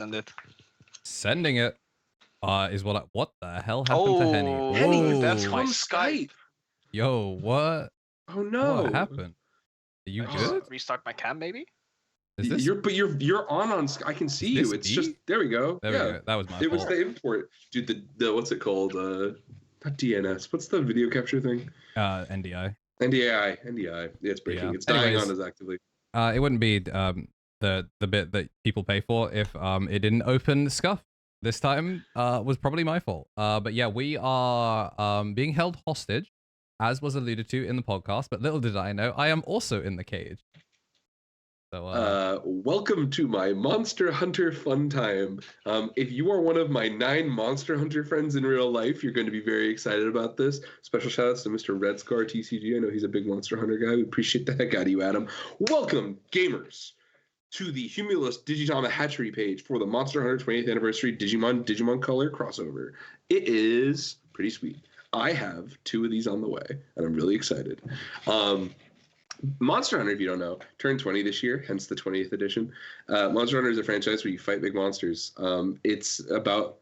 Send it. Sending it is what the hell happened to Henny? Oh, Henny, that's from my Skype. Yo, what? Oh no! What happened? Are you good? Restart my cam, maybe. Is this? You're on. I can see you. It's me? just there we go. There we go. That was my fault. It was the import, dude. The what's it called? Not DNS. What's the video capture thing? NDI. NDI. Yeah, it's breaking. Yeah. It's dying Anyways, on us actively. It wouldn't be the bit that people pay for if it didn't open scuff. This time was probably my fault. But yeah, we are being held hostage, as was alluded to in the podcast. But little did I know, I am also in the cage. So welcome to my Monster Hunter fun time. If you are one of my 9 Monster Hunter friends in real life, you're going to be very excited about this. Special shout outs to Mr. Red Scar TCG. I know he's a big Monster Hunter guy. We appreciate the heck out of you, Adam. Welcome, gamers, to the Humulus Digitama Hatchery page for the Monster Hunter 20th Anniversary Digimon Color crossover. It is pretty sweet. I have 2 of these on the way, and I'm really excited. Monster Hunter, if you don't know, turned 20 this year, hence the 20th edition. Monster Hunter is a franchise where you fight big monsters. It's about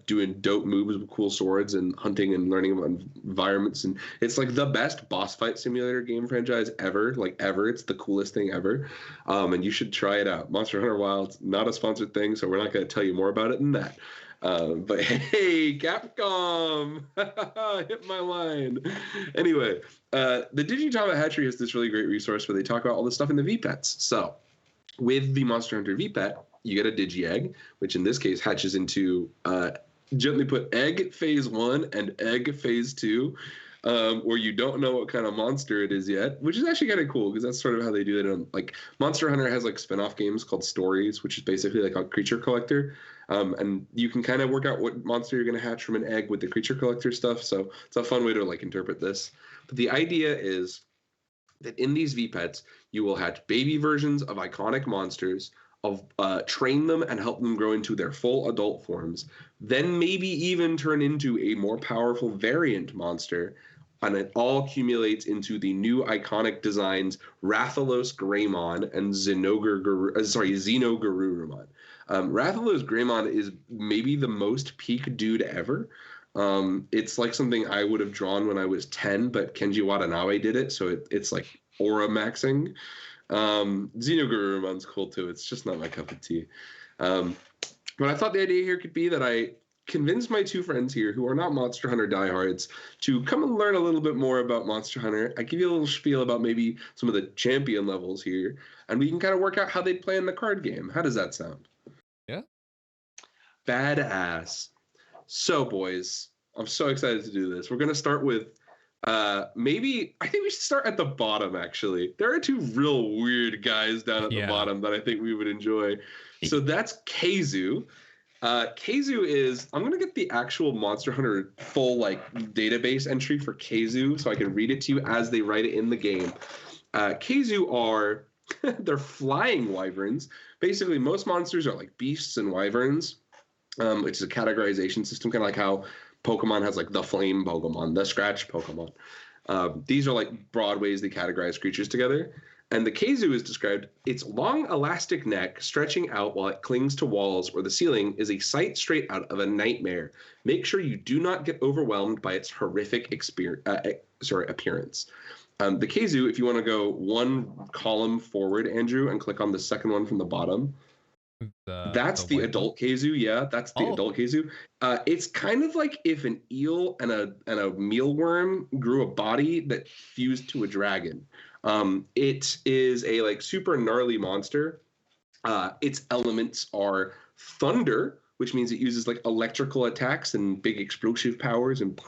doing dope moves with cool swords and hunting and learning about environments. And it's like the best boss fight simulator game franchise ever, It's the coolest thing ever. And you should try it out. Monster Hunter Wilds, not a sponsored thing, so we're not going to tell you more about it than that. But hey, Capcom, hit my line. Anyway, the Digitama Hatchery has this really great resource where they talk about all the stuff in the VPETs. So with the Monster Hunter VPET, you get a Digi-Egg, which in this case hatches into, gently put, Egg Phase 1 and Egg Phase 2. Where you don't know what kind of monster it is yet, which is actually kind of cool because that's sort of how they do it. On like Monster Hunter has like spin-off games called Stories, which is basically like a creature collector, and you can kind of work out what monster you're going to hatch from an egg with the creature collector stuff. So it's a fun way to like interpret this. But the idea is that in these VPETs, you will hatch baby versions of iconic monsters, train them and help them grow into their full adult forms, then maybe even turn into a more powerful variant monster, and it all accumulates into the new iconic designs Rathalos Greymon and Xenogarurumon. Rathalos Greymon is maybe the most peak dude ever. It's like something I would have drawn when I was 10, but Kenji Watanabe did it, so it's like aura maxing. Xenogarurumon's cool too. It's just not my cup of tea. But I thought the idea here could be that I convince my 2 friends here who are not Monster Hunter diehards to come and learn a little bit more about Monster Hunter. I give you a little spiel about maybe some of the champion levels here, and we can kind of work out how they'd play in the card game. How does that sound? Yeah. Badass. So, boys, I'm so excited to do this. We're going to start with maybe I think we should start at the bottom. Actually, there are 2 real weird guys down at the bottom that I think we would enjoy. So that's Keizu. Keizu is, I'm gonna get the actual Monster Hunter full like database entry for Keizu so I can read it to you as they write it in the game. Keizu are they're flying wyverns. Basically, most monsters are like beasts and wyverns, which is a categorization system, kind of like how Pokemon has like the flame Pokemon, the scratch Pokemon. These are like broad ways they categorize creatures together. And the Keizu is described, its long elastic neck stretching out while it clings to walls or the ceiling is a sight straight out of a nightmare. Make sure you do not get overwhelmed by its horrific appearance. The Keizu, if you want to go 1 column forward, Andrew, and click on the second one from the bottom, that's the adult Keizu. Yeah, that's the adult Keizu. It's kind of like if an eel and a mealworm grew a body that fused to a dragon. It is a like super gnarly monster. Its elements are thunder, which means it uses like electrical attacks and big explosive powers, and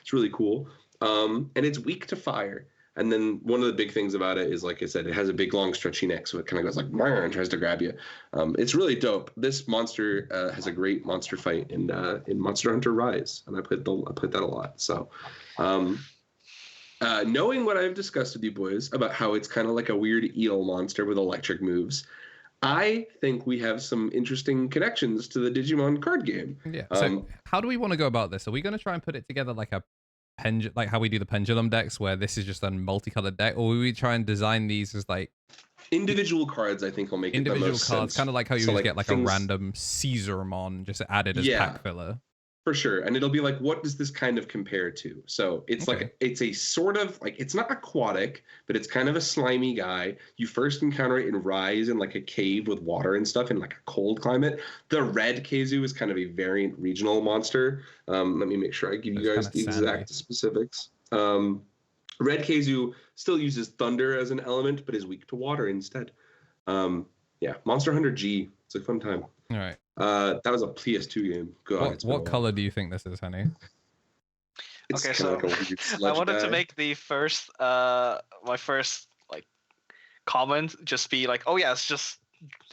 it's really cool. And it's weak to fire. And then one of the big things about it is, like I said, it has a big, long, stretchy neck, so it kind of goes like and tries to grab you. It's really dope. This monster has a great monster fight in Monster Hunter Rise, and I played that a lot. So, knowing what I've discussed with you boys about how it's kind of like a weird eel monster with electric moves, I think we have some interesting connections to the Digimon card game. Yeah. So, how do we want to go about this? Are we going to try and put it together like a like how we do the pendulum decks, where this is just a multicolored deck, or will we try and design these as like Individual cards, I think, will make it the most sense. Kind of like how you So, get like things... a random Caesarmon just added as pack filler. For sure. And it'll be like, what does this kind of compare to? So it's like, it's a sort of like, it's not aquatic, but it's kind of a slimy guy. You first encounter it in Rise in like a cave with water and stuff in like a cold climate. The red Keizu is kind of a variant regional monster. Let me make sure I give you guys the exact specifics. Red Keizu still uses thunder as an element, but is weak to water instead. Yeah, Monster Hunter G. It's a fun time. All right. That was a PS2 game. God, what color do you think this is, honey? Okay, so like I wanted to make the first, my first like comment just be like, oh yeah, it's just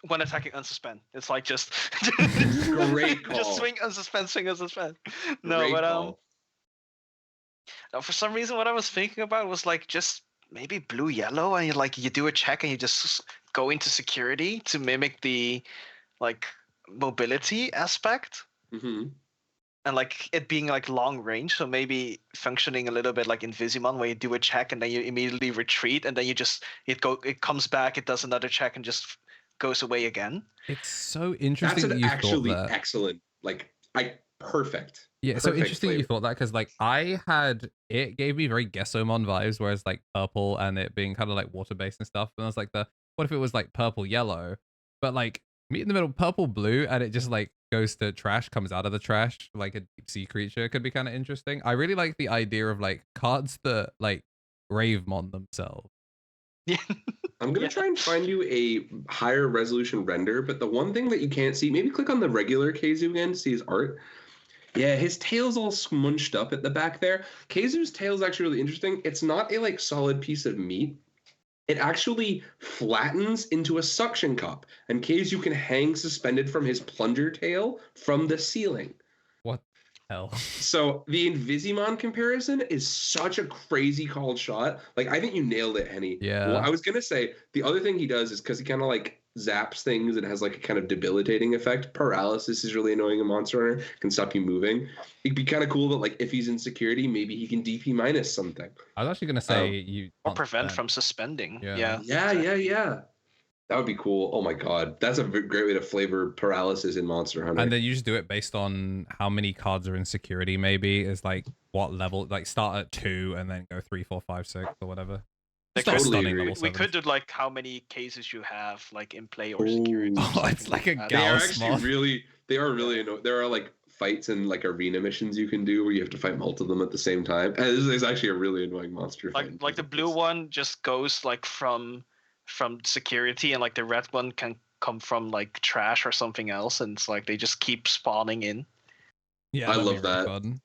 when attacking unsuspend. It's like just great call. Just swing unsuspend. No, great but call. No, for some reason, what I was thinking about was like just maybe blue yellow, and you do a check and you just go into security to mimic the like mobility aspect, and like it being like long range, so maybe functioning a little bit like in Veemon, where you do a check and then you immediately retreat, and then you just it comes back, it does another check and just goes away again. It's so interesting. That's actually excellent. Like perfect. Yeah, perfect so interesting flavor. You thought that, because like it gave me very Gessomon vibes, whereas like purple and it being kind of like water based and stuff. And I was like, what if it was like purple yellow, but like meet in the middle, purple blue, and it just like goes to trash, comes out of the trash like a deep sea creature. Could be kind of interesting. I really like the idea of like cards that like Veemon themselves. Yeah. I'm gonna try and find you a higher resolution render, but the one thing that you can't see, maybe click on the regular Keizu again to see his art. Yeah, his tail's all smunched up at the back there. Keizu's tail is actually really interesting. It's not a like solid piece of meat. It actually flattens into a suction cup, and Keizu can hang suspended from his plunger tail from the ceiling. What the hell? So the Veemon comparison is such a crazy called shot. Like, I think you nailed it, Henny. Yeah. Well, I was gonna say the other thing he does is because he kind of like zaps things and has like a kind of debilitating effect. Paralysis is really annoying in Monster Hunter, can stop you moving. It'd be kind of cool that like if he's in security, maybe he can DP minus something. I was actually gonna say or prevent from suspending. Yeah. That would be cool. Oh my god, that's a great way to flavor paralysis in Monster Hunter. And then you just do it based on how many cards are in security. Maybe is like what level, like start at 2 and then go 3, 4, 5, 6 or whatever. We could do like how many cases you have like in play or security. It's like a They are actually really annoying. There are like fights and like arena missions you can do where you have to fight multiple of them at the same time. And this is actually a really annoying monster. Like the blue one just goes like from security, and like the red one can come from like trash or something else, and it's like they just keep spawning in. Yeah, I love that.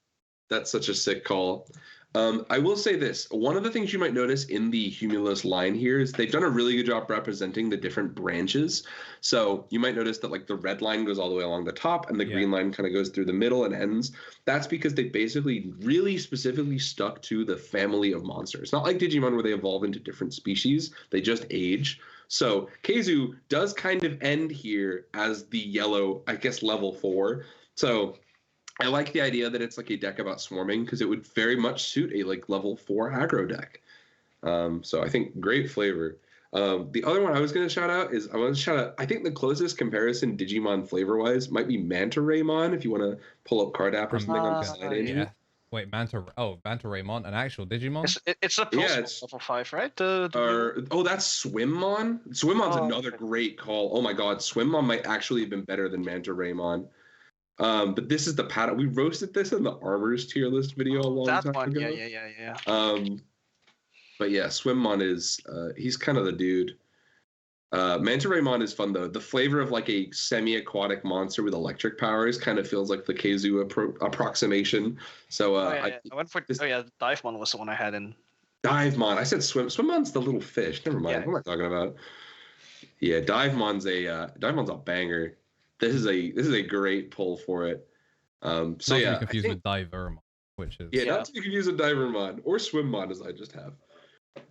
That's such a sick call. I will say this. One of the things you might notice in the Humulus line here is they've done a really good job representing the different branches. So you might notice that like the red line goes all the way along the top and the green line kind of goes through the middle and ends. That's because they basically really specifically stuck to the family of monsters. Not like Digimon where they evolve into different species. They just age. So Keizu does kind of end here as the yellow, I guess, level 4. So I like the idea that it's like a deck about swarming because it would very much suit a like level 4 aggro deck. So I think great flavor. The other one I was going to shout out is I think the closest comparison Digimon flavor-wise might be Manta-Raymon if you want to pull up card app or something on the side. Yeah. Wait, Manta-Raymon, an actual Digimon? It's a level 5, right? That's Swimmon. Swimmon's another great call. Oh my god, Swimmon might actually have been better than Manta-Raymon. But this is the pattern. We roasted this in the Armour's tier list video a long time ago. Yeah. But yeah, Swimmon is he's kind of the dude. Manta-Raymon is fun though. The flavor of like a semi-aquatic monster with electric powers kind of feels like the Keizu approximation. So I went for Divemon was the one I had in. Divemon. I said Swimmon's the little fish. Never mind. Yeah. What am I talking about? Yeah, Divemon's a banger. This is a great pull for it. Not to be confused with Divermon, which is not to be confused with Divermon or Swimmon as I just have.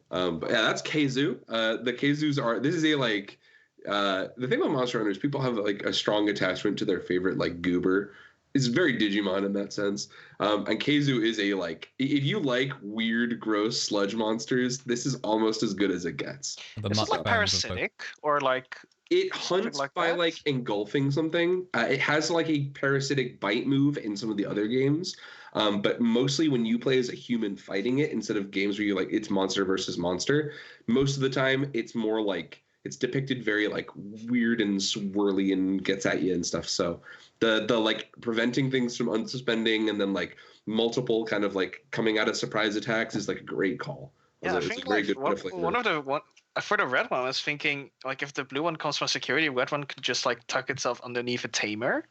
But yeah, that's Keizu. The Keizus are. This is a like. The thing about Monster Hunter is people have like a strong attachment to their favorite like goober. It's very Digimon in that sense. And Keizu is a like if you like weird, gross sludge monsters, this is almost as good as it gets. The Is it like mukbangs of both. parasitic or like It something hunts like by that? like engulfing something. It has like a parasitic bite move in some of the other games, but mostly when you play as a human fighting it, instead of games where you like it's monster versus monster, most of the time it's more like it's depicted very like weird and swirly and gets at you and stuff. So the like preventing things from unsuspending and then like multiple kind of like coming out of surprise attacks is like a great call. Yeah, I It's a think very like good bit of flavor. one of the one for the red one, I was thinking like if the blue one comes from security, the red one could just like tuck itself underneath a tamer,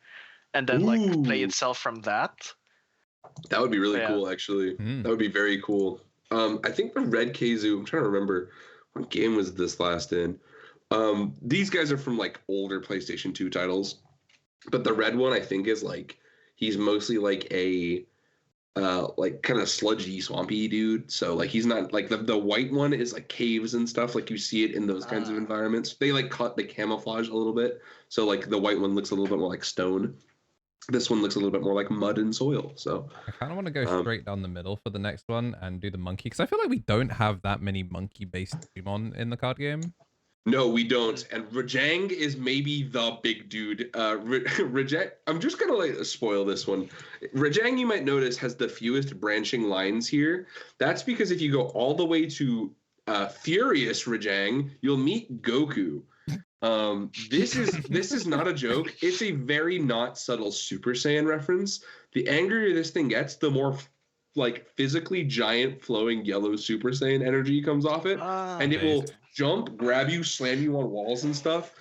and then like play Ooh. itself from that. That would be really Yeah. cool, actually. Mm. That would be very cool. I think the Red Keizu, I'm trying to remember what game was this last in. These guys are from like older PlayStation 2 titles, but the red one I think is like he's mostly like a like kind of sludgy, swampy dude. So like he's not like the white one is like caves and stuff. Like you see it in those kinds of environments. They like they camouflage a little bit. So like the white one looks a little bit more like stone. This one looks a little bit more like mud and soil. So I kind of want to go straight down the middle for the next one and do the monkey, because I feel like we don't have that many monkey-based Digimon in the card game. no, we don't. And Rajang is maybe the big dude. Rajang, I'm just gonna like spoil this one. Rajang, you might notice, has the fewest branching lines here. That's because if you go all the way to Furious Rajang, you'll meet Goku. This is not a joke. It's a very not subtle Super Saiyan reference. The angrier this thing gets, the more like physically giant flowing yellow Super Saiyan energy comes off it, and it will jump, grab you, slam you on walls and stuff.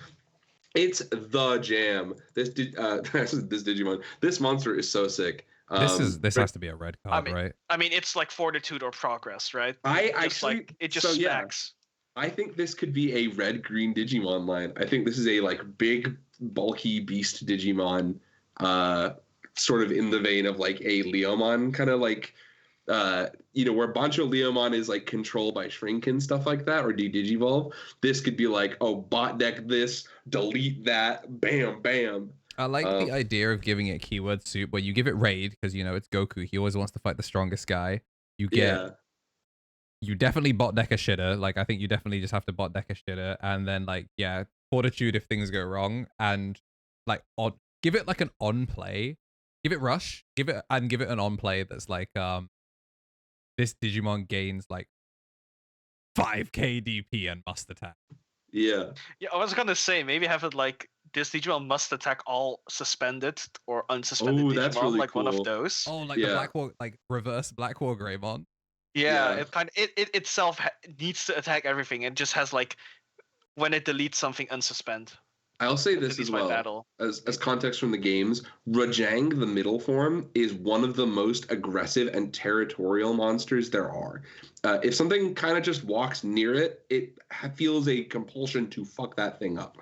It's the jam. This Digimon, this monster is so sick. This has to be a red card, right? I mean, it's like fortitude or progress, right? I Just actually like it just smacks. I think this could be a red-green Digimon line. I think this is a like big, bulky beast Digimon, sort of in the vein of like a Leomon, kind of like, where Bancho Leomon is like controlled by Shrink and stuff like that, or Digivolve. This could be like, oh, bot deck this, delete that, bam, bam. I like the idea of giving it keyword soup, where you give it raid because it's Goku. He always wants to fight the strongest guy. You get. You definitely bot deck a shitter. Like, I think you definitely just have to bot deck a shitter. And then, like, yeah, fortitude if things go wrong. And, like, give it, like, an on-play. Give it rush. Give it an on-play that's, like, this Digimon gains, like, 5k DP and must attack. Yeah. Yeah, I was gonna say, maybe have it, like, this Digimon must attack all suspended or unsuspended Digimon, that's really like cool. one of those. Oh, like the Black War, like, reverse Black War Greymon. Yeah, it itself needs to attack everything. It just has like when it deletes something, unsuspend. I'll say this as well. As context from the games, Rajang, the middle form, is one of the most aggressive and territorial monsters there are. If something kind of just walks near it, it feels a compulsion to fuck that thing up.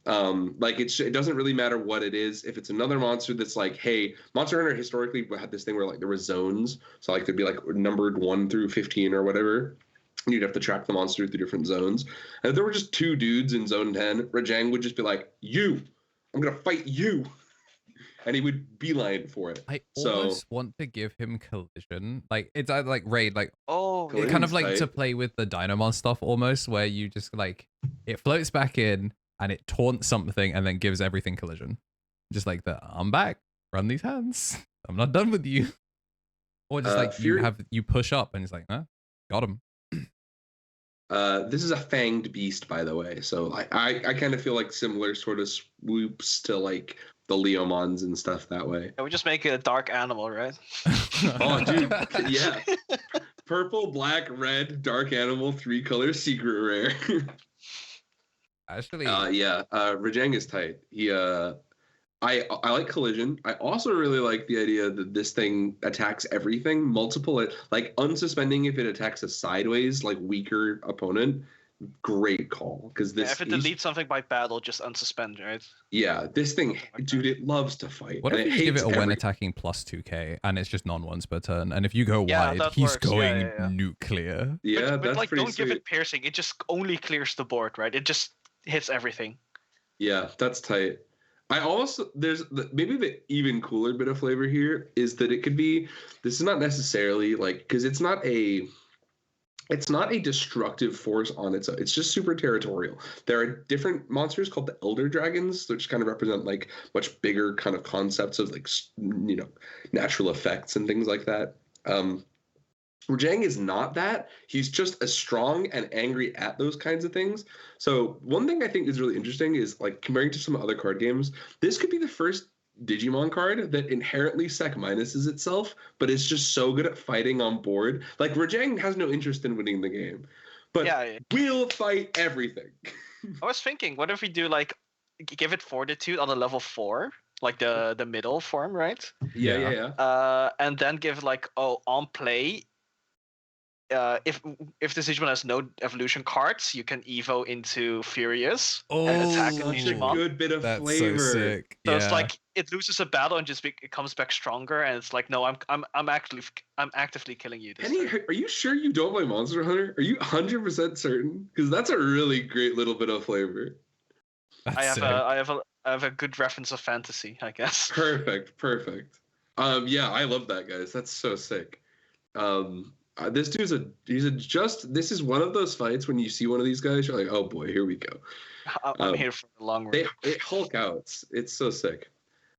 Like it doesn't really matter what it is. If it's another monster that's like, hey, Monster Hunter historically had this thing where like there were zones, so like there'd be like numbered 1 through 15 or whatever. You'd have to track the monster through different zones. And if there were just 2 dudes in zone 10, Rajang would just be like, I'm gonna fight you. And he would beeline for it. I almost want to give him collision. Like it's like raid, like it kind of like to play with the Dynamon stuff almost, where you just like it floats back in and it taunts something and then gives everything collision. Just like I'm back. Run these hands. I'm not done with you. Or just like you push up and it's like, got him. This is a fanged beast, by the way. So I kind of feel like similar sort of swoops to like the Leomons and stuff that way. Yeah, we just make it a dark animal, right? Oh, dude, yeah. Purple, black, red, dark animal, 3-color secret rare. Actually, Rajang is tight. I like collision. I also really like the idea that this thing attacks everything, multiple, like unsuspending if it attacks a sideways, like weaker opponent. Great call, because this. If it deletes something by battle, just unsuspend, right? Yeah, this thing, dude, it loves to fight. What if you give it a when attacking plus 2k and it's just non-ones per turn, and if you go wide, he's going nuclear. Yeah, but like don't sweet. Give it piercing. It just only clears the board, right? It just hits everything. Yeah, that's tight. I also maybe the even cooler bit of flavor here is that it could be. This is not necessarily like because it's not a destructive force on its own. It's just super territorial. There are different monsters called the Elder Dragons, which kind of represent like much bigger kind of concepts of like natural effects and things like that. Rajang is not that. He's just as strong and angry at those kinds of things. So one thing I think is really interesting is like comparing to some other card games, this could be the first Digimon card that inherently sec minuses itself, but is just so good at fighting on board. Like Rajang has no interest in winning the game, but we'll fight everything. I was thinking, what if we do like give it Fortitude on a level 4, like the middle form, right? Yeah. And then give like on play. If this Digimon has no evolution cards, you can evo into Furious and attack a Digimon. A good bit of flavor. So sick. So it's like it loses a battle and just it comes back stronger, and it's like, no, I'm actively killing you. Penny, are you sure you don't play Monster Hunter? Are you 100% certain? Because that's a really great little bit of flavor. I have a good reference of fantasy, I guess. Perfect. Yeah, I love that, guys. That's so sick. This dude's this is one of those fights when you see one of these guys, you're like, oh boy, here we go. I'm here for the long run. They Hulk out. It's so sick.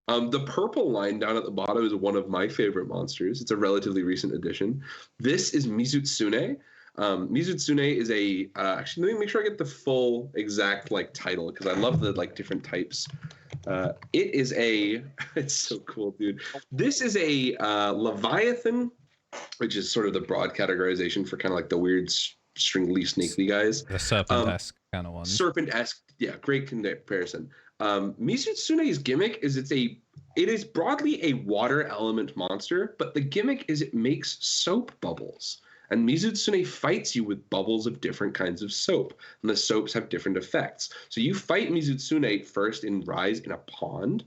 The purple line down at the bottom is one of my favorite monsters. It's a relatively recent addition. This is Mizutsune. Mizutsune is a actually, let me make sure I get the full exact like title because I love the like different types. It's so cool, dude. This is a Leviathan, which is sort of the broad categorization for kind of like the weird stringly snakely guys. The serpent-esque kind of one. Serpent-esque, yeah, great comparison. Mizutsune's gimmick is it is broadly a water element monster, but the gimmick is it makes soap bubbles. And Mizutsune fights you with bubbles of different kinds of soap, and the soaps have different effects. So you fight Mizutsune first in Rise in a pond,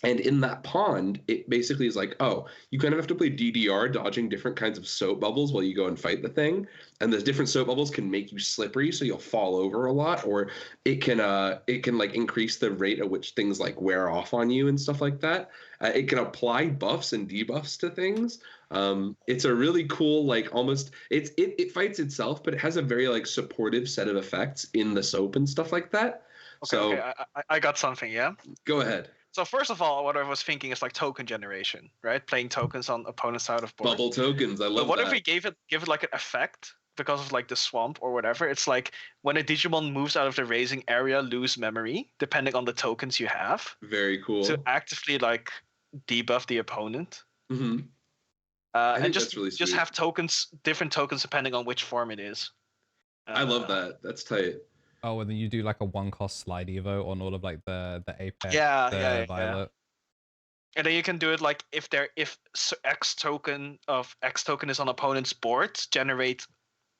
and in that pond, it basically is like, oh, you kind of have to play DDR, dodging different kinds of soap bubbles while you go and fight the thing. And those different soap bubbles can make you slippery, so you'll fall over a lot, or it can like increase the rate at which things like wear off on you and stuff like that. It can apply buffs and debuffs to things. It's a really cool, like almost it fights itself, but it has a very like supportive set of effects in the soap and stuff like that. Okay, I got something. Yeah. Go ahead. So first of all, what I was thinking is like token generation, right? Playing tokens on opponent's side of board. Bubble tokens, I love that. What if we gave it like an effect because of like the swamp or whatever? It's like when a Digimon moves out of the raising area, lose memory, depending on the tokens you have. Very cool. To actively like debuff the opponent. Mm-hmm. And just have tokens, different tokens depending on which form it is. I love that. That's tight. Oh, and then you do like a 1-cost slide evo on all of like the Apex, Violet. Yeah. And then you can do it like if X token is on opponent's board, generate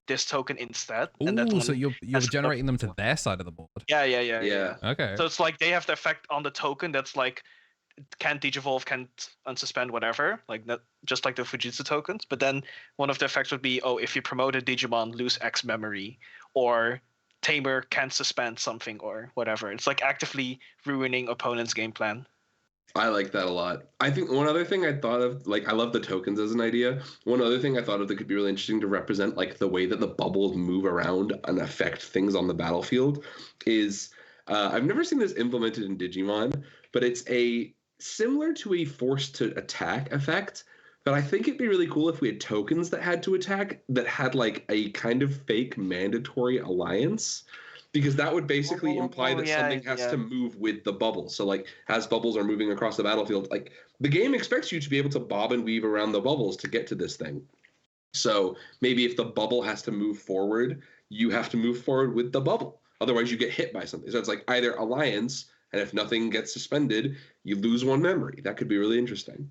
this token instead. Ooh, and that so you're generating them to their side of the board. Yeah. Okay. So it's like they have the effect on the token that's like can't digivolve, can't unsuspend, whatever, like that, just like the Fujitsu tokens. But then one of the effects would be, if you promote a Digimon, lose X memory, or Tamer can't suspend something or whatever. It's like actively ruining opponent's game plan. I like that a lot. I think one other thing I thought of, like, I love the tokens as an idea. One other thing I thought of that could be really interesting to represent like the way that the bubbles move around and affect things on the battlefield is, I've never seen this implemented in Digimon, but it's similar to a force to attack effect. But I think it'd be really cool if we had tokens that had to attack that had like a kind of fake mandatory alliance, because that would basically imply that something has to move with the bubbles. So like as bubbles are moving across the battlefield, like the game expects you to be able to bob and weave around the bubbles to get to this thing. So maybe if the bubble has to move forward, you have to move forward with the bubble. Otherwise you get hit by something. So it's like either alliance, and if nothing gets suspended, you lose one memory. That could be really interesting.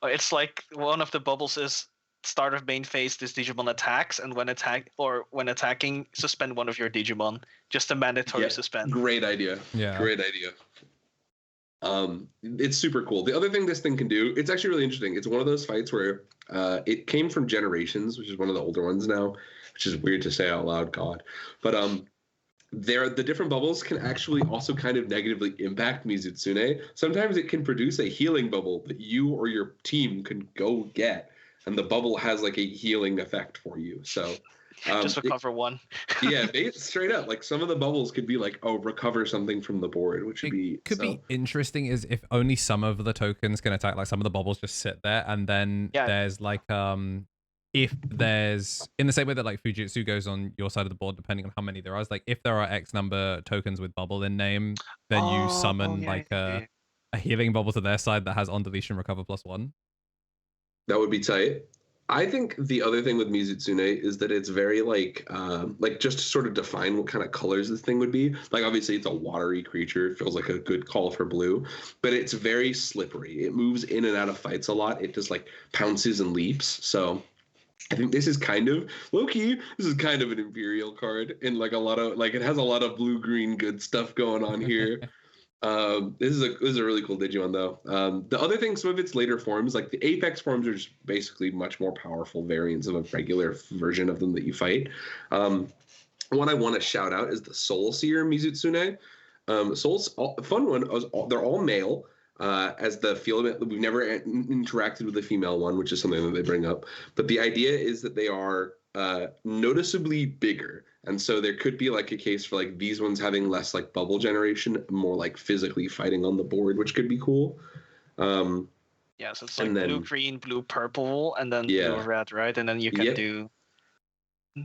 It's like one of the bubbles is start of main phase, this Digimon attacks, and when attacking, suspend one of your Digimon. Just a mandatory suspend. Great idea. Yeah. Great idea. It's super cool. The other thing this thing can do, it's actually really interesting. It's one of those fights where it came from Generations, which is one of the older ones now, which is weird to say out loud, God. But the different bubbles can actually also kind of negatively impact Mizutsune. Sometimes it can produce a healing bubble that you or your team can go get, and the bubble has like a healing effect for you. So just recover one. Yeah, straight up. Like some of the bubbles could be like, oh, recover something from the board, which would be interesting. Is if only some of the tokens can attack, like some of the bubbles just sit there, and then there's like if there's in the same way that like Fujitsu goes on your side of the board, depending on how many there are, like if there are X number tokens with bubble in name, then you summon a healing bubble to their side that has on deletion recover +1. That would be tight. I think the other thing with Mizutsune is that it's very like just to sort of define what kind of colors this thing would be. Like obviously it's a watery creature. It feels like a good call for blue, but it's very slippery. It moves in and out of fights a lot. It just like pounces and leaps. So I think this is kind of low-key. This is kind of an Imperial card in like a lot of like it has a lot of blue-green good stuff going on here. This is a really cool Digimon though. The other thing, some of its later forms, like the Apex forms, are just basically much more powerful variants of a regular version of them that you fight. One I want to shout out is the Soul Seer Mizutsune. Soul's a fun one. They're all male. As the filament, we've never interacted with the female one, which is something that they bring up. But the idea is that they are noticeably bigger. And so there could be like a case for like these ones having less like bubble generation, more like physically fighting on the board, which could be cool. So it's like blue, green, blue, purple, and then blue, red, right? And then you can do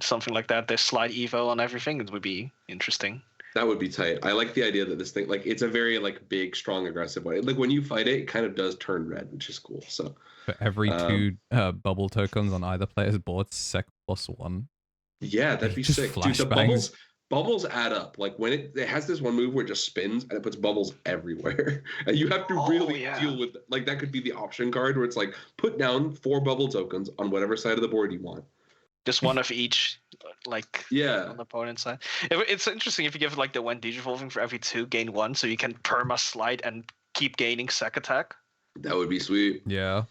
something like that. There's slide evo on everything. It would be interesting. That would be tight. I like the idea that this thing, like, it's a very like big, strong, aggressive way. Like when you fight it, it kind of does turn red, which is cool. So for every 2 bubble tokens on either player's board, sec +1. Yeah, that'd be sick. Dude, the bubbles add up. Like when it has this one move where it just spins and it puts bubbles everywhere. And you have to really deal with it. Like that could be the option card where it's like put down 4 bubble tokens on whatever side of the board you want. Just one of each, like on the opponent's side. It's interesting if you give it like the when digivolving for every 2, gain 1, so you can perma slide and keep gaining sec attack. That would be sweet. Yeah.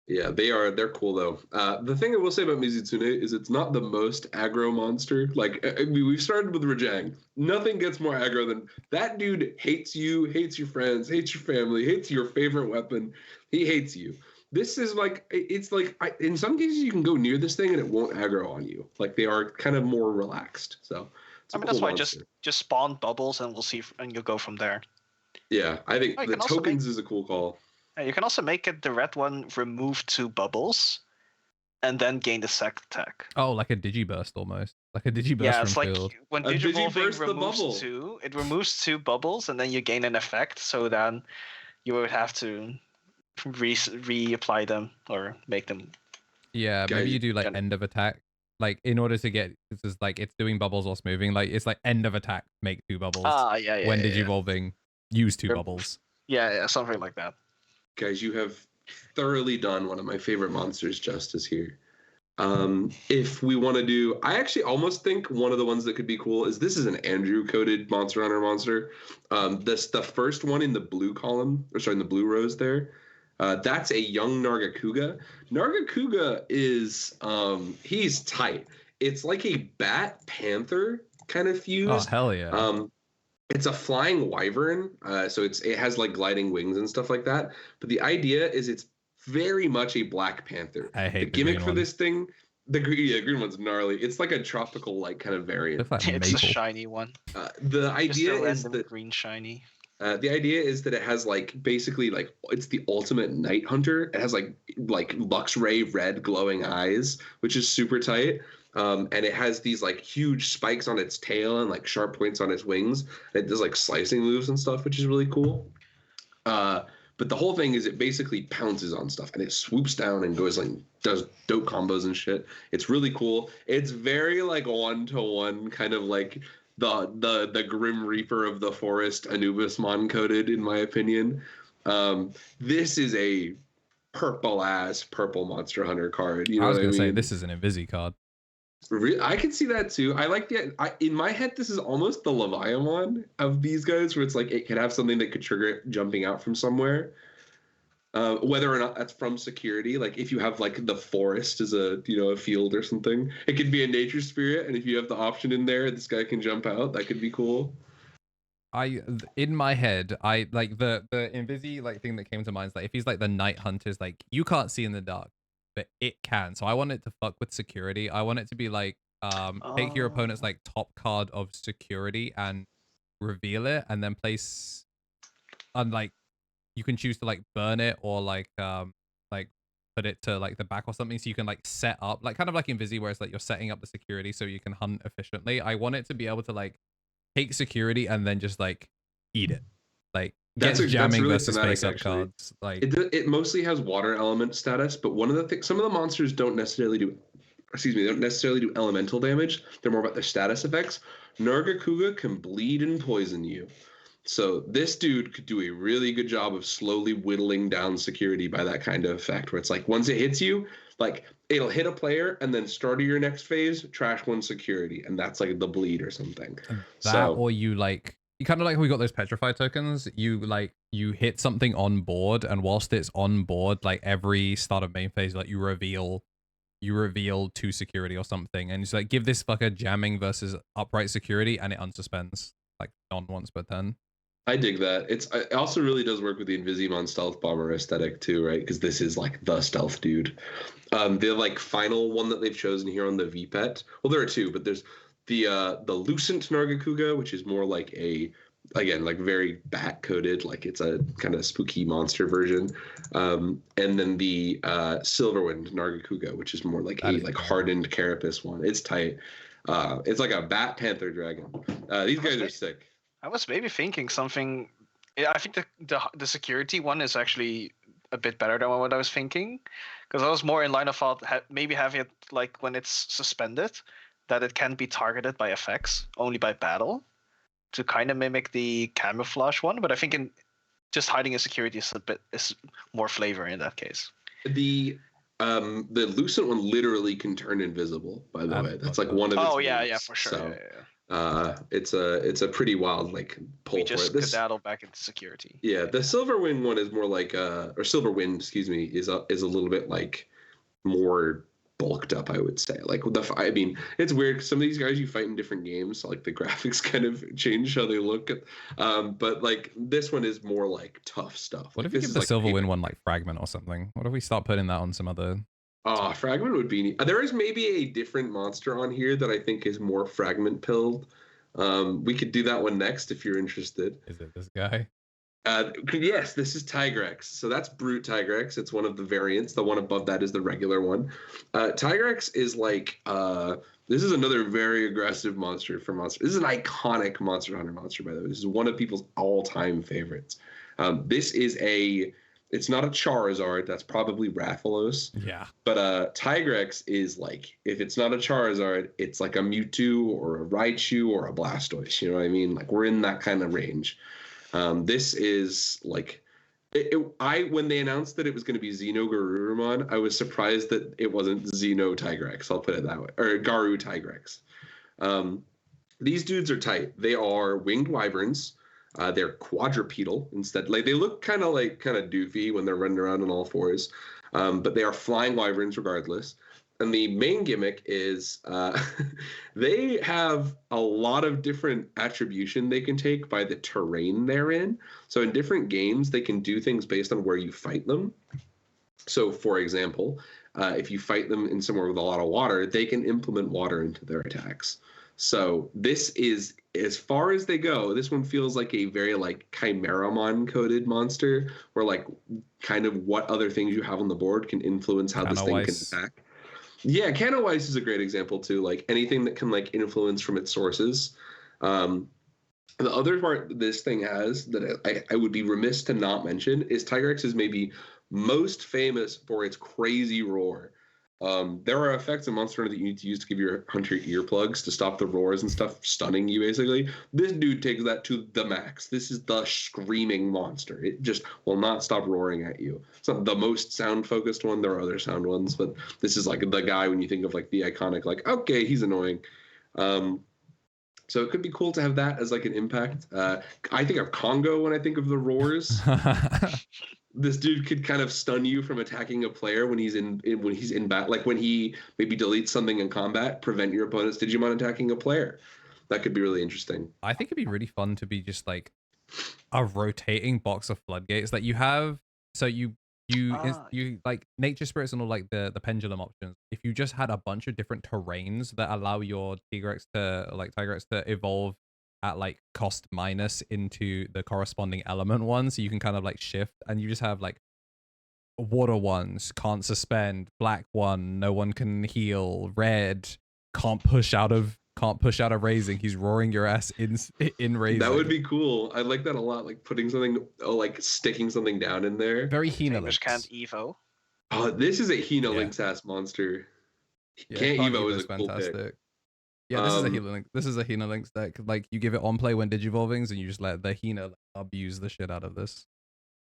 Yeah, they're cool though. The thing I will say about Mizutsune is it's not the most aggro monster. Like I mean, we've started with Rajang. Nothing gets more aggro than that dude hates you, hates your friends, hates your family, hates your favorite weapon. He hates you. This is like it's like in some cases you can go near this thing and it won't aggro on you. Like they are kind of more relaxed. So I mean that's why just spawn bubbles and we'll see and you'll go from there. Yeah, I think the tokens is a cool call. You can also make it the red one remove 2 bubbles, and then gain the sec attack. Oh, like a Digiburst almost, like a Digiburst. Yeah, it's from like field. when Digivolving removes 2, it removes 2 bubbles, and then you gain an effect. So then you would have to reapply them or make them. Yeah, maybe you do like end of attack, like in order to get this is like it's doing bubbles whilst moving. Like it's like end of attack, make 2 bubbles. When Digivolving, use 2 bubbles. Yeah, something like that. Guys, you have thoroughly done one of my favorite monsters justice here. If we want to do, I actually almost think one of the ones that could be cool is this is an Andrew coded Monster Hunter monster. The first one in the blue column, or sorry, in the blue rows there. That's a young Nargacuga. Nargacuga is he's tight. It's like a bat panther kind of fused. Oh hell yeah. It's a flying wyvern, so it has like gliding wings and stuff like that. But the idea is it's very much a Black Panther. I hate the gimmick for this thing. The green one's gnarly. It's like a tropical like kind of variant. It's a shiny one. The idea is that green shiny. The idea is that it has like basically like it's the ultimate night hunter. It has like Luxray red glowing eyes, which is super tight. And it has these like huge spikes on its tail and like sharp points on its wings. It does like slicing moves and stuff, which is really cool. But the whole thing is it basically pounces on stuff and it swoops down and goes like does dope combos and shit. It's really cool. It's very like 1-to-1 kind of like the Grim Reaper of the Forest Anubismon coded, in my opinion. This is a purple Monster Hunter card. You know I was gonna say this is an Invisi card. I can see that too. I like in my head, this is almost the Leviathan of these guys, where it's like it could have something that could trigger it jumping out from somewhere. Whether or not that's from security, like if you have like the forest as a a field or something, it could be a nature spirit, and if you have the option in there, this guy can jump out. That could be cool. In my head, I like the Invisi like thing that came to mind is like if he's like the night hunters, like you can't see in the dark, but it can. So I want it to fuck with security. I want it to be like take your opponent's like top card of security and reveal it, and then place and like you can choose to like burn it or like put it to like the back or something, so you can like set up like kind of like Invisi where it's like you're setting up the security so you can hunt efficiently. I want it to be able to like take security and then just like eat it, like gets jamming really versus face up cards. Like it mostly has water element status, but one of the things, some of the monsters don't necessarily do elemental damage. They're more about their status effects. Nargacuga can bleed and poison you. So this dude could do a really good job of slowly whittling down security by that kind of effect, where it's like once it hits you, like it'll hit a player and then start of your next phase, trash one security, and that's like the bleed or something. Or you kind of like we got those petrified tokens. You hit something on board, and whilst it's on board, like every start of main phase, like you reveal 2 security or something, and it's like give this fucker jamming versus upright security, and it unsuspends like on once per turn. I dig that. It also really does work with the Invisimon stealth bomber aesthetic too, right? Because this is like the stealth dude. The like final one that they've chosen here on the VPET. Well, there are 2, but there's the Lucent Nargacuga, which is more like again like very bat coded, like it's a kind of spooky monster version. And then the Silverwind Nargacuga, which is more like like hardened carapace one. It's tight. It's like a bat panther dragon. These guys are sick. I was maybe thinking something. I think the security one is actually a bit better than what I was thinking, because I was more in line of thought maybe having it like when it's suspended, that it can be targeted by effects only by battle, to kind of mimic the camouflage one. But I think just hiding a security is more flavor in that case. The Lucent one literally can turn invisible. By the way, that's like one of its moves, for sure. So. Yeah. It's a pretty wild like pull. We just skedaddle back into security. Yeah, the Silverwind one is more like or Silverwind, excuse me, is a little bit like more bulked up, I would say. Like I mean, it's weird. Some of these guys you fight in different games, so like the graphics kind of change how they look. But like this one is more like tough stuff. What if you give the Silverwind one like fragment or something? What if we start putting that on some other? Oh, fragment would be neat. There is maybe a different monster on here that I think is more fragment pilled. We could do that one next if you're interested. Is it this guy? Yes, this is Tigrex. So that's Brute Tigrex. It's one of the variants. The one above that is the regular one. Tigrex is like this is another very aggressive monster for monster. This is an iconic Monster Hunter monster, by the way. This is one of people's all-time favorites. This is it's not a Charizard. That's probably Rathalos. Yeah. But Tigrex is like, if it's not a Charizard, it's like a Mewtwo or a Raichu or a Blastoise. You know what I mean? Like we're in that kind of range. This is like, when they announced that it was going to be Xeno Garurumon, I was surprised that it wasn't Xeno Tigrex. I'll put it that way, or Garu Tigrex. These dudes are tight. They are winged wyverns. They're quadrupedal instead. Like they look kind of doofy when they're running around on all fours, but they are flying wyverns regardless. And the main gimmick is they have a lot of different attribution they can take by the terrain they're in. So in different games, they can do things based on where you fight them. So for example, if you fight them in somewhere with a lot of water, they can implement water into their attacks. So this is, as far as they go, this one feels like a very like Chimeramon coded monster, where like kind of what other things you have on the board can influence how this thing can attack. Yeah, KnTElixar is a great example too. Like anything that can like influence from its sources. The other part this thing has that I would be remiss to not mention is Tigrex is maybe most famous for its crazy roar. There are effects in Monster Hunter that you need to use to give your hunter earplugs to stop the roars and stuff stunning you, basically. This dude takes that to the max. This is the screaming monster. It just will not stop roaring at you. It's not the most sound-focused one. There are other sound ones, but this is like the guy when you think of like the iconic, like, okay, he's annoying. So it could be cool to have that as like an impact. I think of Congo when I think of the roars. this dude could kind of stun you from attacking a player when he's in bat, like when he maybe deletes something in combat, prevent your opponent's Digimon attacking a player. That could be really interesting. I think it'd be really fun to be just like a rotating box of floodgates that you have. So you like nature spirits and all like the pendulum options. If you just had a bunch of different terrains that allow your Tigrex to evolve at like cost minus into the corresponding element one, so you can kind of like shift, and you just have like water ones can't suspend, black one no one can heal, red can't push out of raising, he's roaring your ass in raising. That would be cool. I like that a lot, like putting something, like sticking something down in there. Very KnTElixar. Can't Evo. Oh, this is a KnTElixar ass monster. Yeah, Can't Evo is a fantastic. cool pick. Yeah, this is a KnTElixar deck. Like you give it on play when Digivolvings, and you just let the Hina abuse the shit out of this.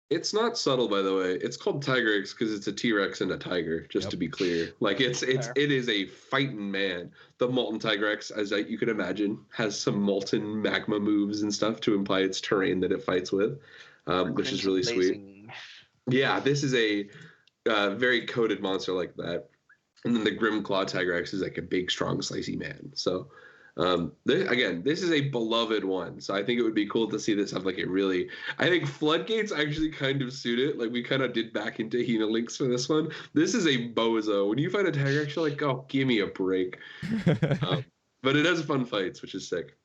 It's not subtle, by the way. It's called Tigrex because it's a T-Rex and a tiger. Just to be clear, like it is a fighting man. The Molten Tigrex, as you could imagine, has some molten magma moves and stuff to imply its terrain that it fights with, which is really sweet. Yeah, this is a very coded monster like that. And then the Grim Claw Tigrex is like a big, strong, slicey man. So, this is a beloved one. So I think it would be cool to see this have like a really. I think Floodgates actually kind of suit it. Like we kind of did back into KnTElixar for this one. This is a bozo. When you find a Tigrex, you're like, oh, give me a break. But it has fun fights, which is sick.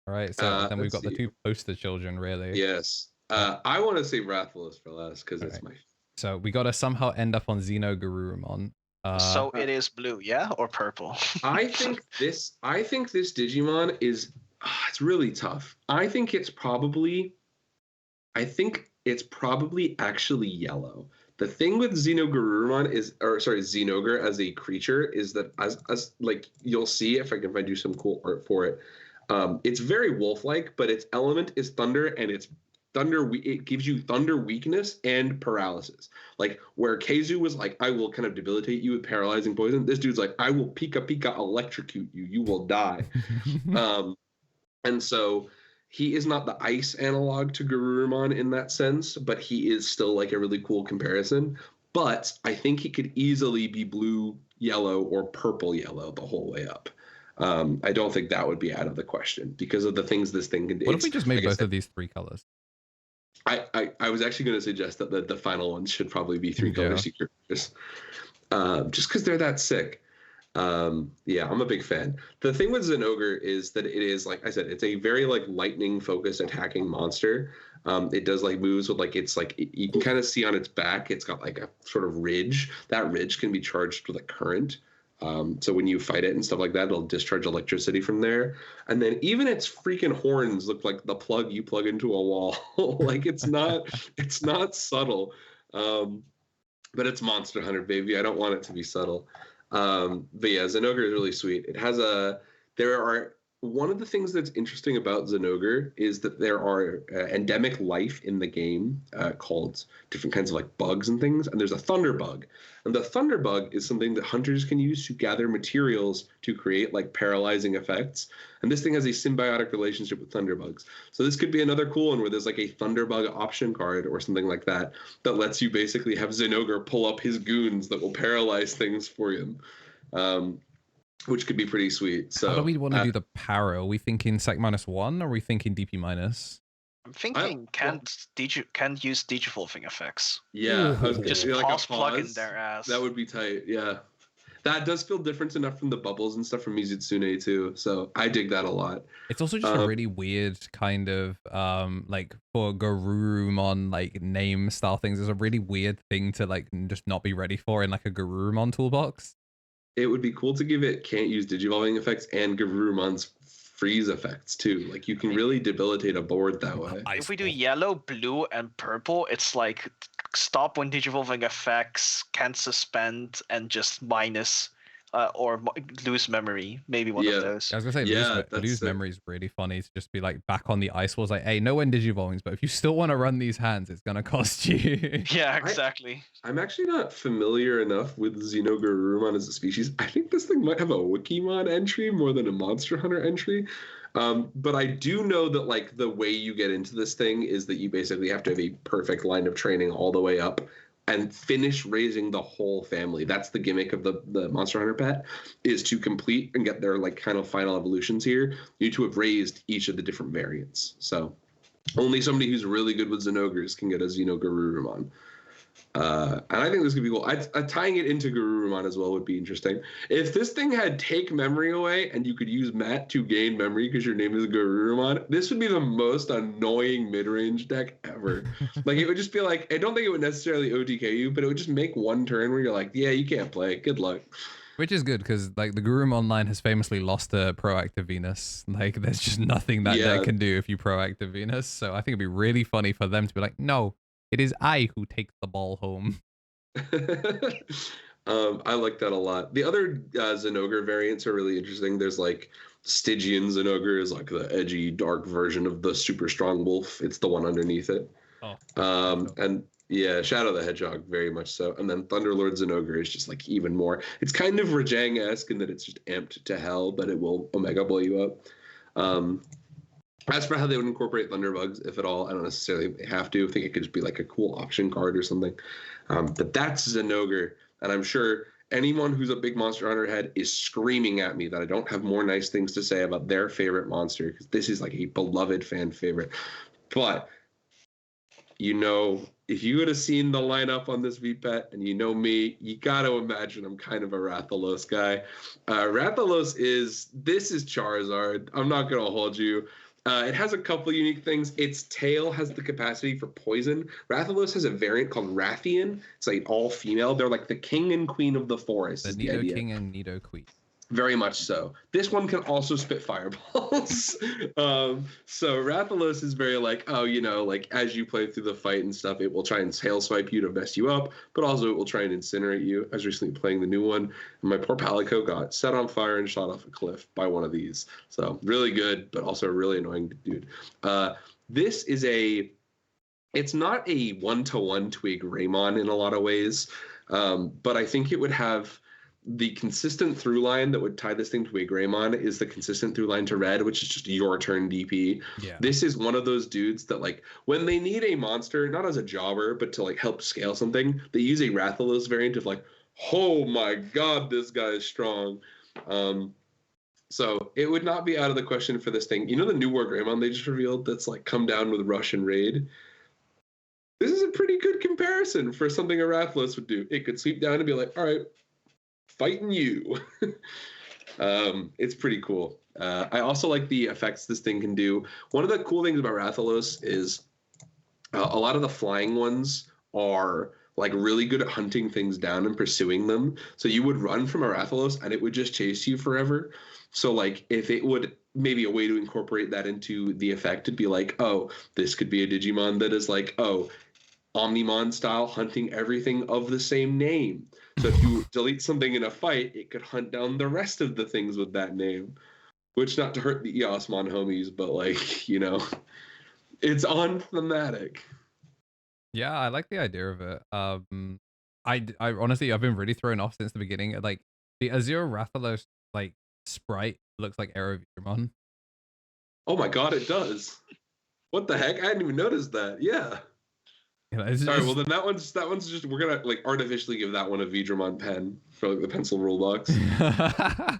All right, so then we've got the two poster children, really. Yes. I want to say Rathalos for last because it's my. So we got to somehow end up on Xenogarurumon. So it is blue, yeah, or purple? I think this Digimon is it's really tough. I think it's probably actually yellow. The thing with Xenogarurumon Xenogar as a creature is that as like you'll see if I can find you some cool art for it. It's very wolf-like, but its element is thunder, and it's thunder. It gives you thunder weakness and paralysis. Like where Keizu was like, I will kind of debilitate you with paralyzing poison. This dude's like, I will pika electrocute you. You will die. And so he is not the ice analog to Garurumon in that sense, but he is still like a really cool comparison. But I think he could easily be blue, yellow, or purple yellow the whole way up. I don't think that would be out of the question because of the things this thing can do. What if we just made both of these 3 colors? I was actually going to suggest that the final ones should probably be 3 color secret just because they're that sick. Yeah, I'm a big fan. The thing with Xenogar is that it is, like I said, it's a very like lightning focused attacking monster. It does like moves with like it's like you can kind of see on its back it's got like a sort of ridge. That ridge can be charged with a current. So when you fight it and stuff like that, it'll discharge electricity from there. And then even its freaking horns look like the plug you plug into a wall. Like it's not subtle. But it's Monster Hunter, baby. I don't want it to be subtle. But yeah, Xenogar is really sweet. One of the things that's interesting about Xenogar is that there are endemic life in the game called different kinds of like bugs and things. And there's a thunder bug. And the thunder bug is something that hunters can use to gather materials to create like paralyzing effects. And this thing has a symbiotic relationship with thunder bugs. So this could be another cool one where there's like a thunder bug option card or something like that that lets you basically have Xenogar pull up his goons that will paralyze things for him. Which could be pretty sweet. So how do we want to do the power? Are we thinking sec -1 or are we thinking DP-? I'm thinking can't use digivolving effects. Yeah, just like pause plug in their ass. That would be tight. Yeah, that does feel different enough from the bubbles and stuff from Mizutsune too. So I dig that a lot. It's also just a really weird kind of like for Garurumon like name style things. It's a really weird thing to like just not be ready for in like a Garurumon toolbox. It would be cool to give it can't use digivolving effects and Garurumon's freeze effects too. Like you can really debilitate a board that way. If we do yellow, blue, and purple, it's like stop when digivolving effects, can't suspend, and just minus or lose memory. Maybe one of those. I was gonna say lose memory is really funny to just be like back on the ice walls like, hey, no one digivolvings, but if you still want to run these hands, it's gonna cost you. Yeah, exactly. I'm actually not familiar enough with Xenogarurumon as a species. I think this thing might have a Wikimon entry more than a Monster Hunter entry. But I do know that like the way you get into this thing is that you basically have to have a perfect line of training all the way up and finish raising the whole family. That's the gimmick of the Monster Hunter pet, is to complete and get their like kind of final evolutions here. You need to have raised each of the different variants. So only somebody who's really good with Xenogres can get a Xenogarurumon. And I think this could be cool. Tying it into Garurumon as well would be interesting. If this thing had take memory away and you could use Matt to gain memory because your name is Garurumon, this would be the most annoying mid-range deck ever. Like, it would just be like, I don't think it would necessarily OTK you, but it would just make one turn where you're like, yeah, you can't play. Good luck. Which is good because like the Garurumon line has famously lost to Proactive Venus. Like, there's just nothing that deck can do if you Proactive Venus. So I think it'd be really funny for them to be like, no, it is I who takes the ball home. I like that a lot. The other Zenogre variants are really interesting. There's like Stygian Zenogre is like the edgy, dark version of the super strong wolf. It's the one underneath it. And yeah, Shadow the Hedgehog, very much so. And then Thunderlord Zenogre is just like even more. It's kind of Rajang-esque in that it's just amped to hell, but it will Omega blow you up. As for how they would incorporate Thunderbugs, if at all, I don't necessarily have to. I think it could just be like a cool option card or something. But that's Zenogre, and I'm sure anyone who's a big Monster Hunter head is screaming at me that I don't have more nice things to say about their favorite monster, because this is like a beloved fan favorite. But, you know, if you would have seen the lineup on this VPET, and you know me, you got to imagine I'm kind of a Rathalos guy. This is Charizard. I'm not going to hold you. It has a couple unique things. Its tail has the capacity for poison. Rathalos has a variant called Rathian. It's like all female. They're like the king and queen of the forest. The Nido King and Nido Queen. Very much so. This one can also spit fireballs. So Rathalos is very like, oh, you know, like as you play through the fight and stuff, it will try and tail swipe you to mess you up, but also it will try and incinerate you. I was recently playing the new one, and my poor Palico got set on fire and shot off a cliff by one of these. So really good, but also a really annoying dude. This is it's not a one-to-one to a Greymon in a lot of ways, but I think it would have the consistent through line that would tie this thing to a Greymon is the consistent through line to red, which is just your turn DP. Yeah. This is one of those dudes that like when they need a monster, not as a jobber, but to like help scale something, they use a Rathalos variant of like, oh my god, this guy is strong. So it would not be out of the question for this thing. You know the new War Greymon they just revealed that's like come down with Rush and Raid? This is a pretty good comparison for something a Rathalos would do. It could sweep down and be like, all right, fighting you. It's pretty cool. I also like the effects this thing can do. One of the cool things about Rathalos is a lot of the flying ones are like really good at hunting things down and pursuing them. So you would run from a Rathalos and it would just chase you forever. So like if it would maybe a way to incorporate that into the effect, it'd be like, oh, this could be a Digimon that is like, oh, Omnimon style hunting everything of the same name. So if you delete something in a fight, it could hunt down the rest of the things with that name. Which, not to hurt the Eosmon homies, but like, you know, it's on thematic. Yeah, I like the idea of it. I honestly, I've been really thrown off since the beginning. Like the Azure Rathalos like sprite looks like Veemon. Oh my god, it does. What the heck? I hadn't even noticed that. Yeah. You know, all right, well then that one's just, we're gonna like artificially give that one a Veemon pen for like the pencil rule box. I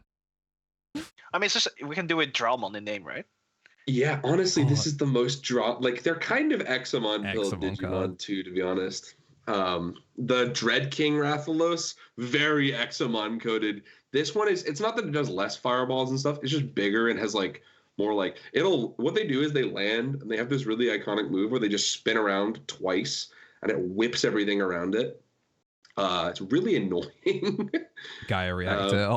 mean, it's just we can do it Drawmon in name, right? Yeah, honestly, this is the most like they're kind of Examon build Digimon card. too, to be honest. The Dread King Rathalos, very Examon coded. This one it's not that it does less fireballs and stuff, it's just bigger and has like more like what they do is they land and they have this really iconic move where they just spin around twice and it whips everything around it. It's really annoying. Gaia Reactor,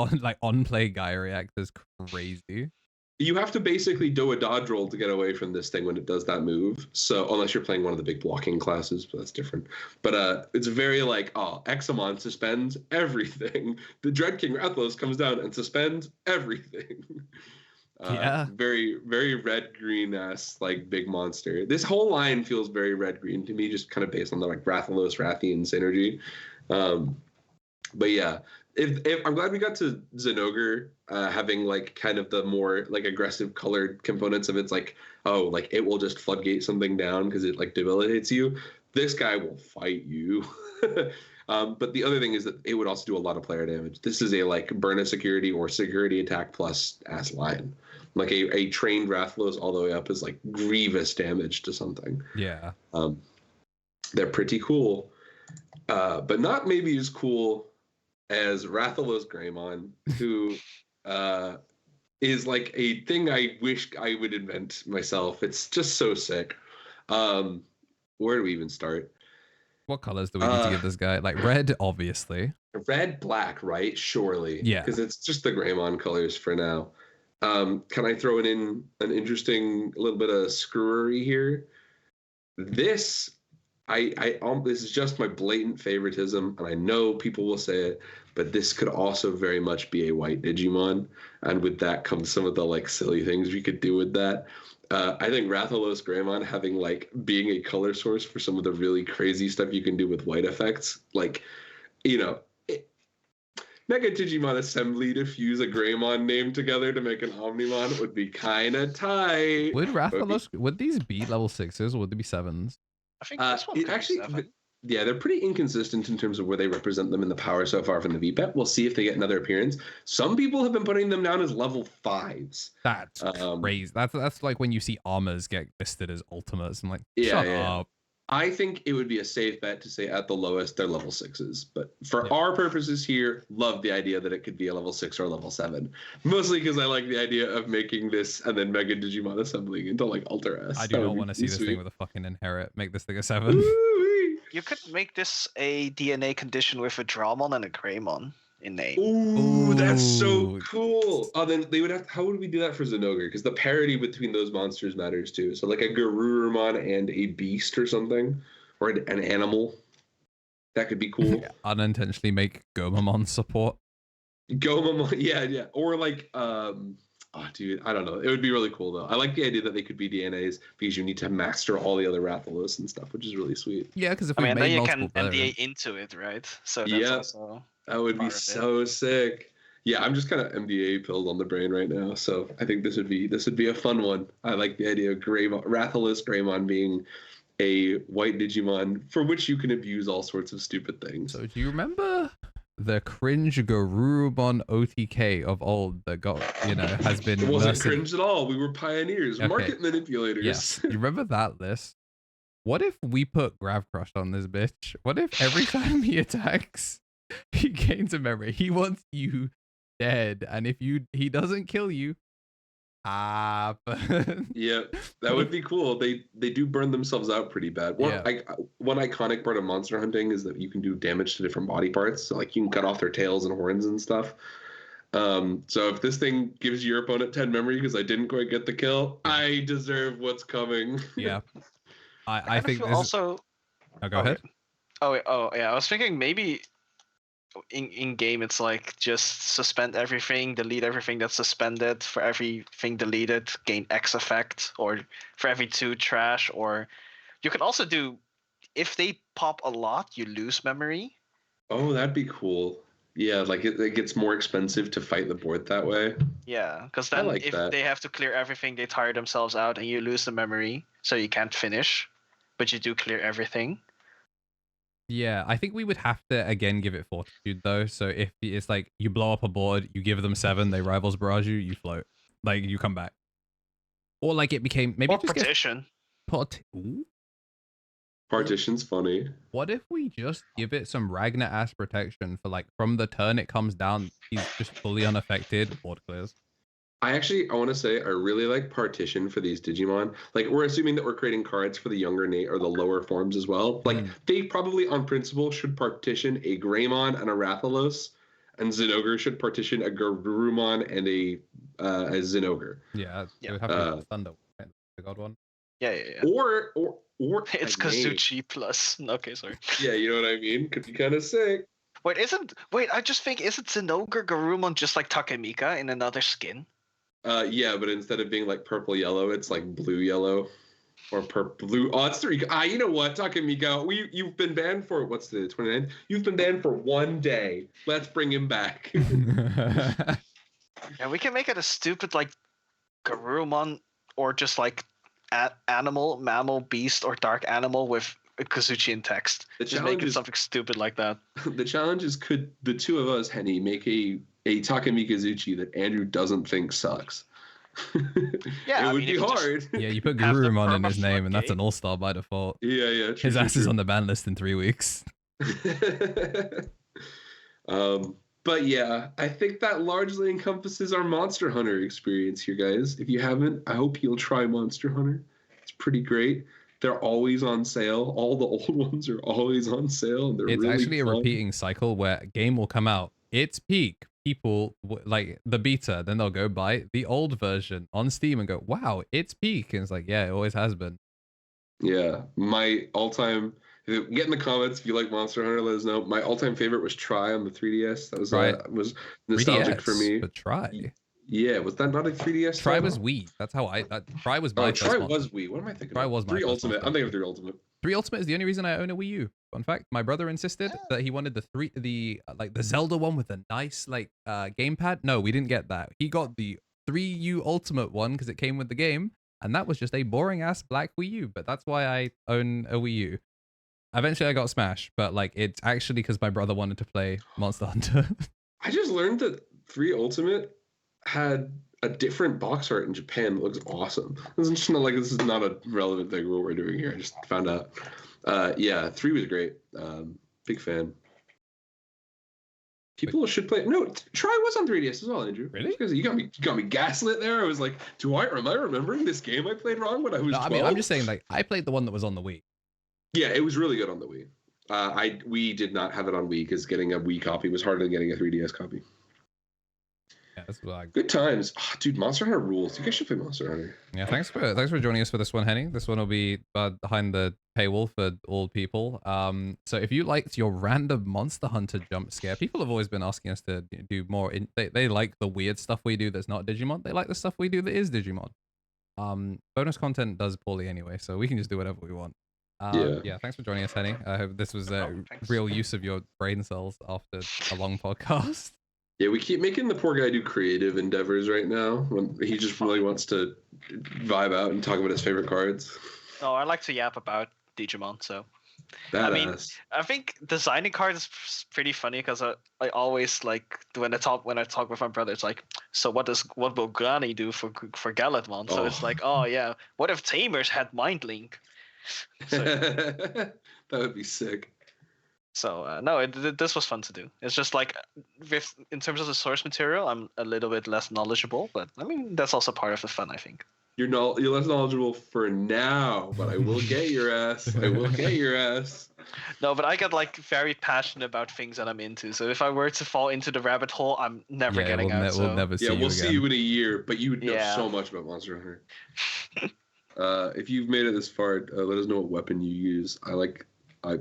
on play Gaia Reactor is crazy. You have to basically do a dodge roll to get away from this thing when it does that move. So unless you're playing one of the big blocking classes, but that's different. But it's very like, Examon suspends everything. The Dread King Rathalos comes down and suspends everything. Yeah. Very, very red-green ass like big monster. This whole line feels very red-green to me, just kind of based on the like Rathalos Rathian synergy. But yeah, if I'm glad we got to Zinogre having like kind of the more like aggressive colored components of it's like, oh, like it will just floodgate something down because it like debilitates you. This guy will fight you. But the other thing is that it would also do a lot of player damage. This is a like burn a security or security attack plus ass lion. Like a trained Rathalos all the way up is like grievous damage to something. Yeah. They're pretty cool. But not maybe as cool as Rathalos Greymon, who is like a thing I wish I would invent myself. It's just so sick. Where do we even start? What colors do we need to give this guy? Like red, obviously. Red, black, right? Surely. Yeah. Because it's just the Greymon colors for now. Can I throw in an interesting little bit of screwery here? This this is just my blatant favoritism, and I know people will say it, but this could also very much be a white Digimon, and with that comes some of the like silly things we could do with that. I think Rathalos Greymon having like being a color source for some of the really crazy stuff you can do with white effects, like Mega Digimon Assembly to fuse a Greymon name together to make an Omnimon would be kind of tight. Would Rathalos, would these be level 6s or would they be 7s? I think this one could actually, be 7. yeah, they're pretty inconsistent in terms of where they represent them in the power so far from the VPET. We'll see if they get another appearance. Some people have been putting them down as level 5s. That's crazy. That's like when you see Armours get listed as ultimates. I'm like, shut up. I think it would be a safe bet to say at the lowest they're level 6s, but for our purposes here, love the idea that it could be a level 6 or a level 7. Mostly because I like the idea of making this and then Mega Digimon assembling into like Ultra S. I do not want to see this thing with a fucking inherit. Make this thing a 7. You could make this a DNA condition with a Dramon and a Greymon in name. Ooh, that's so cool. Oh, then they would have. How would we do that for Zinogre? Because the parity between those monsters matters too. So like a Garurumon and a beast or something, or an animal. That could be cool. Unintentionally make Gomamon support. Gomamon, yeah. Or like, oh, dude, I don't know. It would be really cool though. I like the idea that they could be DNAs because you need to master all the other Rathalos and stuff, which is really sweet. Yeah, because if I we mean, made then you can multiple NDA into it, right? So that's also that would be so sick. Yeah, I'm just kind of MDA pilled on the brain right now, so I think this would be a fun one. I like the idea of Rathalos Greymon being a white Digimon for which you can abuse all sorts of stupid things. So do you remember the cringe Garurumon OTK of old that got, has been... It wasn't cringe at all. We were pioneers, market manipulators. Yes. You remember that list? What if we put Grav Crush on this bitch? What if every time he attacks, he gains a memory? He wants you dead, and if he doesn't kill you, yeah, that would be cool. They do burn themselves out pretty bad. One iconic part of monster hunting is that you can do damage to different body parts. So like you can cut off their tails and horns and stuff. So if this thing gives your opponent 10 memory because I didn't quite get the kill, I deserve what's coming. Yeah. I think this also. Oh, go ahead. Oh yeah. I was thinking maybe in game it's like just suspend everything, delete everything that's suspended. For everything deleted, gain X effect, or for every 2 trash. Or you can also do, if they pop a lot, you lose memory. Oh, that'd be cool. Yeah, like it gets more expensive to fight the board that way. Yeah, because then they have to clear everything, they tire themselves out, and you lose the memory, so you can't finish, but you do clear everything. Yeah, I think we would have to again give it fortitude though. So if it's like you blow up a board, you give them 7, they rivals barrage you, you float, like you come back, or like it became maybe or just partition. Partition's funny. What if we just give it some Ragnar ass protection for like from the turn it comes down, he's just fully unaffected, board clears. I want to say I really like partition for these Digimon. Like we're assuming that we're creating cards for the younger or the lower forms as well. Like they probably on principle should partition a Greymon and a Rathalos, and Zinogre should partition a Garurumon and a Zinogre. Yeah, it would have to be Thunder, right? The god one. Yeah. Or it's Kazuchi plus. Okay, sorry. Yeah, you know what I mean? Could be kind of sick. Wait, I just think, isn't Zinogre Garurumon just like Takemika in another skin? Yeah, but instead of being like purple yellow, it's like blue yellow. Or per blue. Oh, it's 3. You know what, Takemika? You've been banned for what's the 29th? You've been banned for 1 day. Let's bring him back. Yeah, we can make it a stupid like Garurumon or just like animal, mammal, beast, or dark animal with a Kazuchi in text. Just make it something stupid like that. The challenge is, could the two of us, Henny, make a Takemi Kazuchi that Andrew doesn't think sucks? Yeah, it would be hard. Yeah, you put Garurumon in his name, and that's an all-star by default. Yeah. His ass is on the ban list in 3 weeks. But yeah, I think that largely encompasses our Monster Hunter experience here, guys. If you haven't, I hope you'll try Monster Hunter. It's pretty great. They're always on sale. All the old ones are always on sale. And it's really actually fun. a repeating cycle where a game will come out. Its peak, people like the beta, then they'll go buy the old version on Steam and go, wow, it's peak. And it's like, yeah, it always has been. Yeah, my all-time... Get in the comments if you like Monster Hunter. Let us know. My all-time favorite was Try on the 3DS. That was nostalgic 3DS, for me. But Try. Yeah, was that not a 3DS? Try was Wii. That's how Try was my first Try one. was Wii. What am I thinking? Try was my 3 Ultimate. I'm thinking of 3 Ultimate. 3 Ultimate is the only reason I own a Wii U. Fun fact: my brother insisted that he wanted the Zelda one with the nice gamepad. No, we didn't get that. He got the 3U Ultimate one because it came with the game, and that was just a boring ass black Wii U. But that's why I own a Wii U. Eventually, I got Smash, but it's actually because my brother wanted to play Monster Hunter. I just learned that 3 Ultimate had a different box art in Japan that looks awesome. This is not a relevant thing what we're doing here. I just found out. Yeah, 3 was great. Big fan. People should play. No, Try was on 3DS as well, Andrew. Really? You got me gaslit there. I was like, am I remembering this game I played wrong when I was 12? I mean, I'm just saying, I played the one that was on the Wii. Yeah, it was really good on the Wii. We did not have it on Wii because getting a Wii copy was harder than getting a 3DS copy. Yeah, that's what Good times. Oh, dude, Monster Hunter rules. You guys should play Monster Hunter. Yeah, thanks for joining us for this one, Henny. This one will be behind the paywall for all people. So if you liked your random Monster Hunter jump scare, people have always been asking us to do more. They like the weird stuff we do that's not Digimon. They like the stuff we do that is Digimon. Bonus content does poorly anyway, so we can just do whatever we want. Yeah, thanks for joining us, Henny. I hope this was a real use of your brain cells after a long podcast. Yeah, we keep making the poor guy do creative endeavors right now when he just really wants to vibe out and talk about his favorite cards. Oh, I like to yap about Digimon, so. Badass. I mean, I think designing cards is pretty funny because I always when I talk with my brother, it's like, so what will Granny do for Galatmon? So it's like, oh yeah, what if Tamers had Mind Link? So, that would be sick. So no, this was fun to do. It's just in terms of the source material, I'm a little bit less knowledgeable, but I mean that's also part of the fun, I think. You're less knowledgeable for now, but I will get your ass. I will get your ass. No, but I get very passionate about things that I'm into. So if I were to fall into the rabbit hole, I'm never getting out. We'll never see you again. We'll see you in a year, but you would know so much about Monster Hunter. If you've made it this far, let us know what weapon you use. I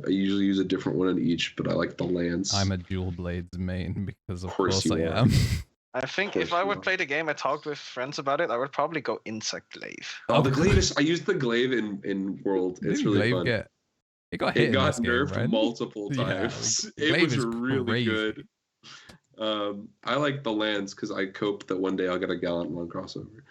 usually use a different one on each, but I like the lance. I'm a dual blades main because of course I am. I think if I would play the game, I talked with friends about it, I would probably go Insect Glaive. Oh, the glaive is... I used the glaive in World. It's really fun. It got hit. It got nerfed game, right? multiple times. Yeah, it was really crazy. good. I like the lance because I hope that one day I'll get a Gallantmon crossover.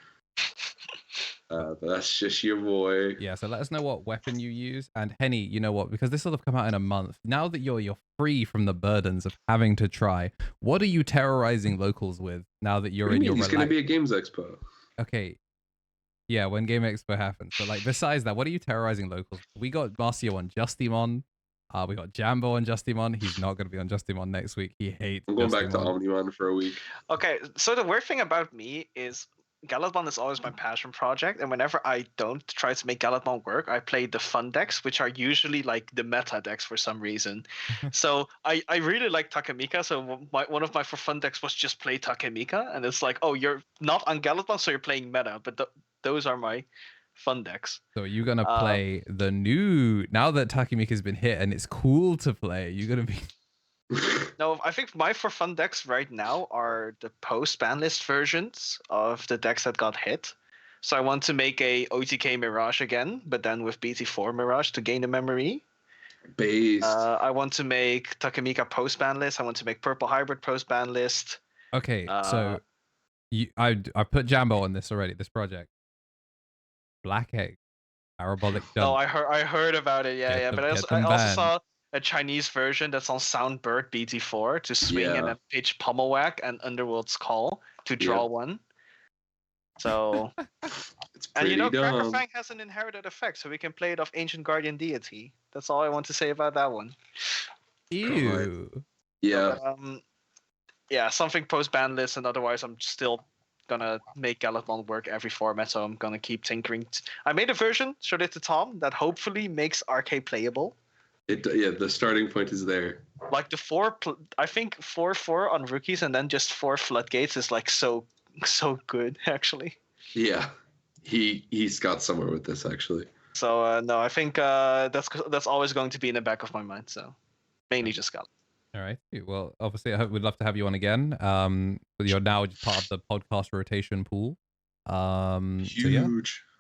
But that's just your boy. Yeah, so let us know what weapon you use. And Henny, you know what? Because this will have come out in a month. Now that you're free from the burdens of having to try, what are you terrorizing locals with now that you're in your He's going to be at Games Expo. Okay. Yeah, when Game Expo happens. But besides that, what are you terrorizing locals? We got Marcio on Justimon. We got Jambo on Justimon. He's not going to be on Justimon next week. He hates I'm going Justimon. back to Omnimon for a week. Okay, so the weird thing about me is Galatmon is always my passion project, and whenever I don't try to make Galatmon work, I play the fun decks, which are usually the meta decks for some reason. So I really like Takemika, so one of my for fun decks was just play Takemika, and it's like, oh, you're not on Galatmon, so you're playing meta, but those are my fun decks. So you're going to play the new, now that Takemika's been hit and it's cool to play, you're going to be... No, I think my for fun decks right now are the post ban list versions of the decks that got hit. So I want to make a OTK Mirage again, but then with BT4 Mirage to gain the memory. Based. I want to make Takamika post ban list. I want to make Purple Hybrid post ban list. Okay, so I put Jambo on this already. This project. Black Egg, Parabolic Jump. Oh, I heard about it. Yeah, yeah. But I also saw a Chinese version that's on Soundbird BT4 to swing and then pitch Pummel Whack and Underworld's Call to draw one. So it's pretty and dumb. Cracker Fang has an inherited effect, so we can play it off Ancient Guardian Deity. That's all I want to say about that one. Ew. God. Yeah. So, yeah, something post ban list, and otherwise I'm still gonna make Gallimon work every format, so I'm gonna keep tinkering. I made a version, showed it to Tom, that hopefully makes RK playable. The starting point is there. Like I think 4/4 on rookies and then just 4 floodgates is like so good actually. Yeah, he's got somewhere with this actually. So no, I think that's always going to be in the back of my mind. So mainly just Gallimon. All right. Well, obviously, I hope we'd love to have you on again. But you're now part of the podcast rotation pool. Huge. So yeah,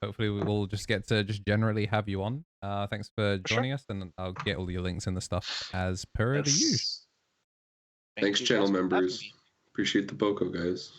hopefully we will just get to just generally have you on. Thanks for joining us, and I'll get all your links and the stuff as per the usual. Thanks, channel members. Appreciate the Boko, guys.